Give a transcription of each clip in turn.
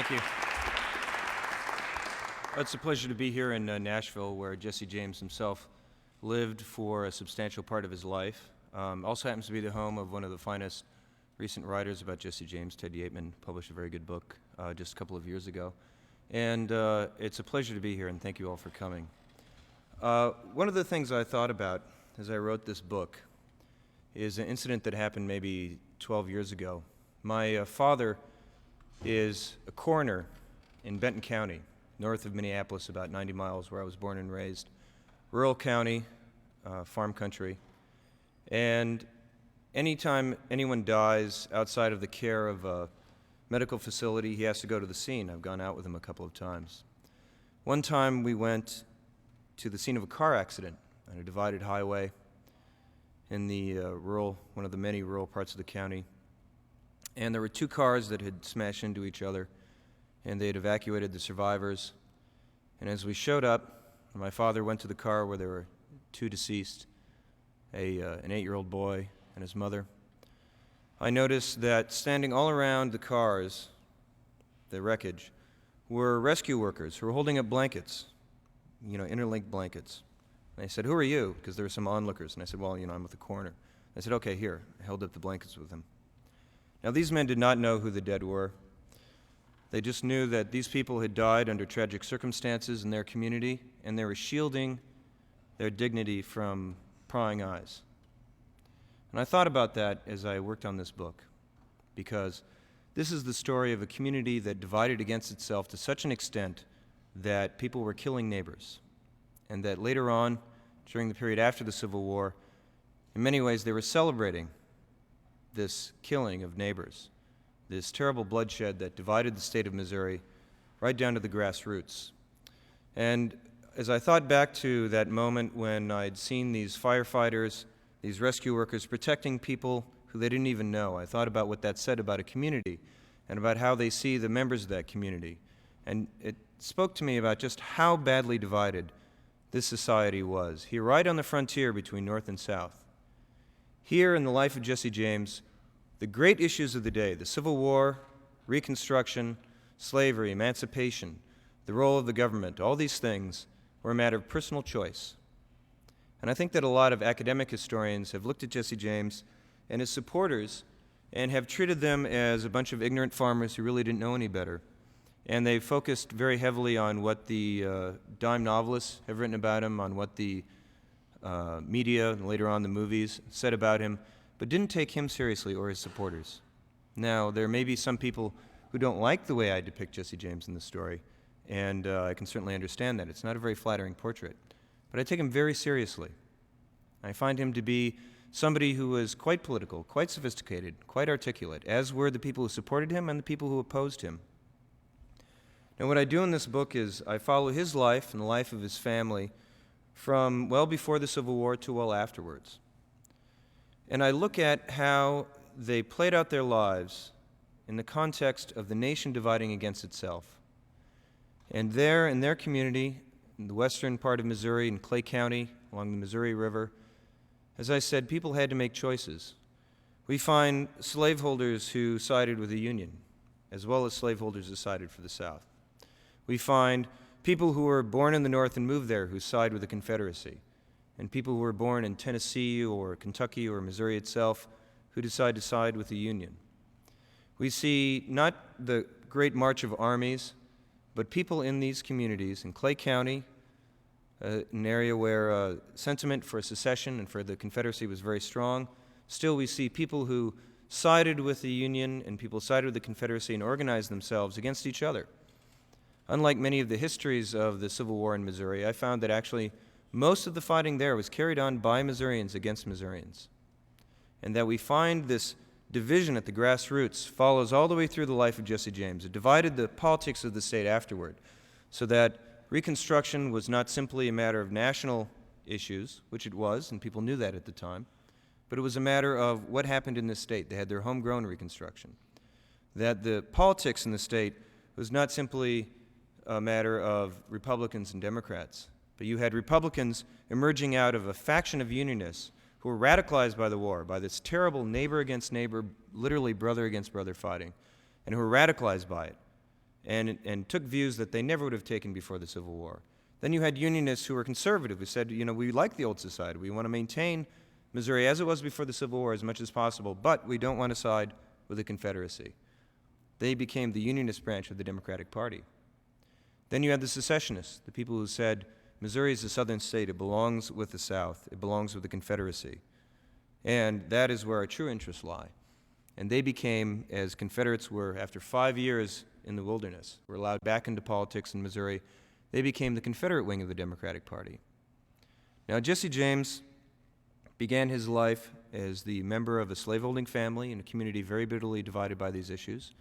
Thank you. It's a pleasure to be here in Nashville, where Jesse James himself lived for a substantial part of his life. Also happens to be the home of one of the finest recent writers about Jesse James. Ted Yateman published a very good book just a couple of years ago. And it's a pleasure to be here, and thank you all for coming. One of the things I thought about as I wrote this book is an incident that happened maybe 12 years ago. My father is a coroner in Benton County, north of Minneapolis, about 90 miles where I was born and raised. Rural county, farm country. And anytime anyone dies outside of the care of a medical facility, he has to go to the scene. I've gone out with him a couple of times. One time we went to the scene of a car accident on a divided highway in the one of the many rural parts of the county. And there were two cars that had smashed into each other, and they had evacuated the survivors. And as we showed up, my father went to the car where there were two deceased, an 8-year-old boy and his mother. I noticed that standing all around the cars, the wreckage, were rescue workers who were holding up blankets, interlinked blankets. And they said, "Who are you?" Because there were some onlookers. And I said, "Well, I'm with the coroner." I said, "Okay, here." I held up the blankets with him. Now, these men did not know who the dead were. They just knew that these people had died under tragic circumstances in their community, and they were shielding their dignity from prying eyes. And I thought about that as I worked on this book, because this is the story of a community that divided against itself to such an extent that people were killing neighbors, and that later on, during the period after the Civil War, in many ways they were celebrating this killing of neighbors, this terrible bloodshed that divided the state of Missouri right down to the grassroots. And as I thought back to that moment when I'd seen these firefighters, these rescue workers protecting people who they didn't even know, I thought about what that said about a community and about how they see the members of that community. And it spoke to me about just how badly divided this society was, here right on the frontier between North and South. Here in the life of Jesse James, the great issues of the day, the Civil War, Reconstruction, slavery, emancipation, the role of the government, all these things were a matter of personal choice. And I think that a lot of academic historians have looked at Jesse James and his supporters and have treated them as a bunch of ignorant farmers who really didn't know any better. And they focused very heavily on what the dime novelists have written about him, on what the media and later on the movies said about him, but didn't take him seriously or his supporters. Now, there may be some people who don't like the way I depict Jesse James in the story, and I can certainly understand that. It's not a very flattering portrait, but I take him very seriously. I find him to be somebody who was quite political, quite sophisticated, quite articulate, as were the people who supported him and the people who opposed him. Now, what I do in this book is I follow his life and the life of his family from well before the Civil War to well afterwards. And I look at how they played out their lives in the context of the nation dividing against itself. And there, in their community, in the western part of Missouri, in Clay County, along the Missouri River, as I said, people had to make choices. We find slaveholders who sided with the Union, as well as slaveholders who sided for the South. We find people who were born in the North and moved there who side with the Confederacy, and people who were born in Tennessee or Kentucky or Missouri itself who decide to side with the Union. We see not the great march of armies, but people in these communities, in Clay County, an area where sentiment for secession and for the Confederacy was very strong. Still, we see people who sided with the Union and people sided with the Confederacy and organized themselves against each other. Unlike many of the histories of the Civil War in Missouri, I found that actually most of the fighting there was carried on by Missourians against Missourians, and that we find this division at the grassroots follows all the way through the life of Jesse James. It divided the politics of the state afterward, so that Reconstruction was not simply a matter of national issues, which it was, and people knew that at the time, but it was a matter of what happened in this state. They had their homegrown Reconstruction. That the politics in the state was not simply a matter of Republicans and Democrats, but you had Republicans emerging out of a faction of Unionists who were radicalized by the war, by this terrible neighbor against neighbor, literally brother against brother fighting, and who were radicalized by it. and took views that they never would have taken before the Civil War. Then you had Unionists who were conservative, who said, you know, we like the old society. We want to maintain Missouri as it was before the Civil War as much as possible, but we don't want to side with the Confederacy. They became the Unionist branch of the Democratic Party. Then you had the secessionists, the people who said, Missouri is a southern state. It belongs with the South. It belongs with the Confederacy. And that is where our true interests lie. And they became, as Confederates were, after 5 years in the wilderness, were allowed back into politics in Missouri, they became the Confederate wing of the Democratic Party. Now, Jesse James began his life as the member of a slaveholding family in a community very bitterly divided by these issues.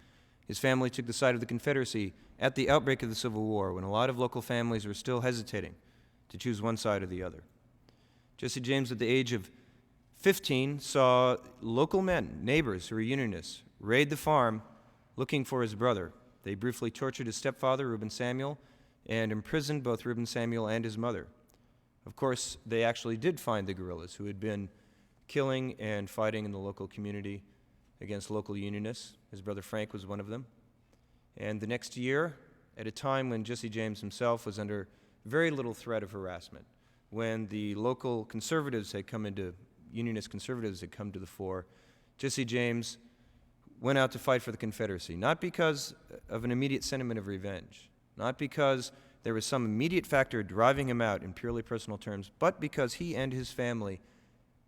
His family took the side of the Confederacy at the outbreak of the Civil War, when a lot of local families were still hesitating to choose one side or the other. Jesse James, at the age of 15, saw local men, neighbors who were Unionists, raid the farm looking for his brother. They briefly tortured his stepfather, Reuben Samuel, and imprisoned both Reuben Samuel and his mother. Of course, they actually did find the guerrillas who had been killing and fighting in the local community against local Unionists. His brother Frank was one of them. And the next year, at a time when Jesse James himself was under very little threat of harassment, when the local conservatives had come into, Unionist conservatives had come to the fore, Jesse James went out to fight for the Confederacy, not because of an immediate sentiment of revenge, not because there was some immediate factor driving him out in purely personal terms, but because he and his family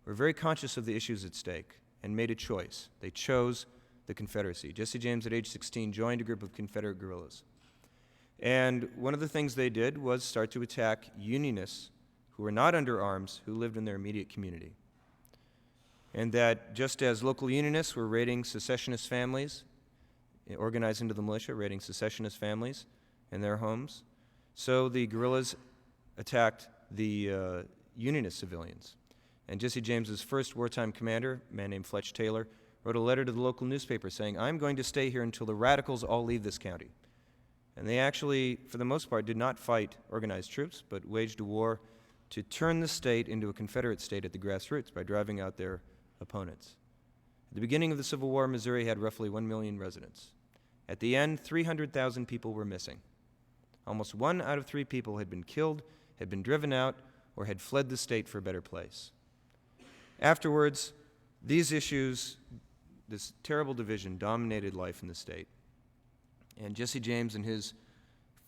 were very conscious of the issues at stake and made a choice. They chose the Confederacy. Jesse James, at age 16, joined a group of Confederate guerrillas. And one of the things they did was start to attack Unionists who were not under arms, who lived in their immediate community. And that just as local Unionists were raiding secessionist families, organized into the militia, raiding secessionist families in their homes, so the guerrillas attacked the Unionist civilians. And Jesse James's first wartime commander, a man named Fletch Taylor, wrote a letter to the local newspaper saying, I'm going to stay here until the radicals all leave this county. And they actually, for the most part, did not fight organized troops, but waged a war to turn the state into a Confederate state at the grassroots by driving out their opponents. At the beginning of the Civil War, Missouri had roughly 1 million residents. At the end, 300,000 people were missing. Almost 1 out of 3 people had been killed, had been driven out, or had fled the state for a better place. Afterwards, these issues, this terrible division, dominated life in the state. And Jesse James and his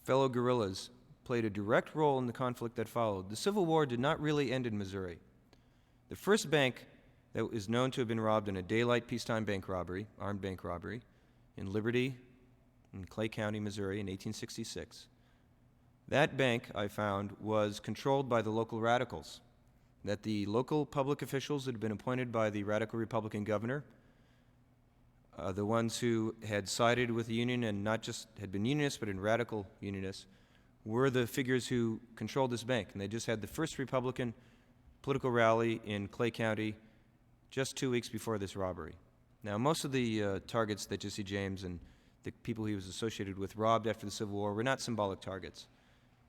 fellow guerrillas played a direct role in the conflict that followed. The Civil War did not really end in Missouri. The first bank that is known to have been robbed in a daylight peacetime bank robbery, armed bank robbery, in Liberty, in Clay County, Missouri, in 1866. That bank, I found, was controlled by the local radicals, that the local public officials that had been appointed by the radical Republican governor, the ones who had sided with the Union and not just had been Unionists, but in radical Unionists, were the figures who controlled this bank. And they just had the first Republican political rally in Clay County just 2 weeks before this robbery. Now, most of the targets that Jesse James and the people he was associated with robbed after the Civil War were not symbolic targets.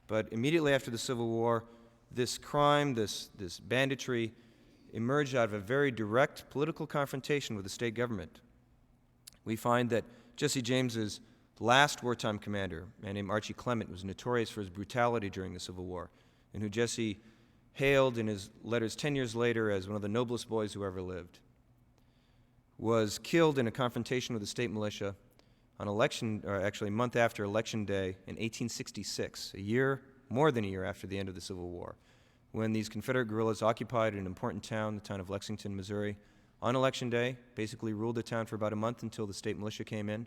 But immediately after the Civil War, this crime, this banditry, emerged out of a very direct political confrontation with the state government. We find that Jesse James's last wartime commander, a man named Archie Clement, was notorious for his brutality during the Civil War, and who Jesse hailed in his letters 10 years later as one of the noblest boys who ever lived, was killed in a confrontation with the state militia on a month after Election Day in 1866, more than a year after the end of the Civil War, when these Confederate guerrillas occupied an important town, the town of Lexington, Missouri, on Election Day, basically ruled the town for about a month until the state militia came in,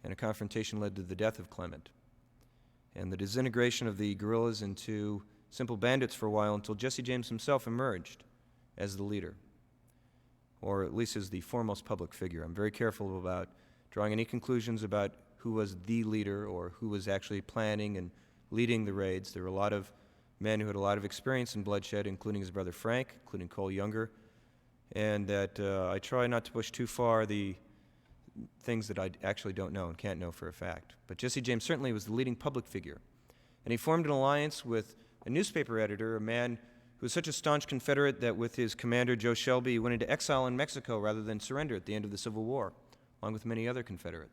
and a confrontation led to the death of Clement, and the disintegration of the guerrillas into simple bandits for a while until Jesse James himself emerged as the leader, or at least as the foremost public figure. I'm very careful about drawing any conclusions about who was the leader or who was actually planning and leading the raids. There were a lot of men who had a lot of experience in bloodshed, including his brother Frank, including Cole Younger, and that I try not to push too far the things that I actually don't know and can't know for a fact. But Jesse James certainly was the leading public figure, and he formed an alliance with a newspaper editor, a man who was such a staunch Confederate that with his commander, Joe Shelby, he went into exile in Mexico rather than surrender at the end of the Civil War, along with many other Confederates.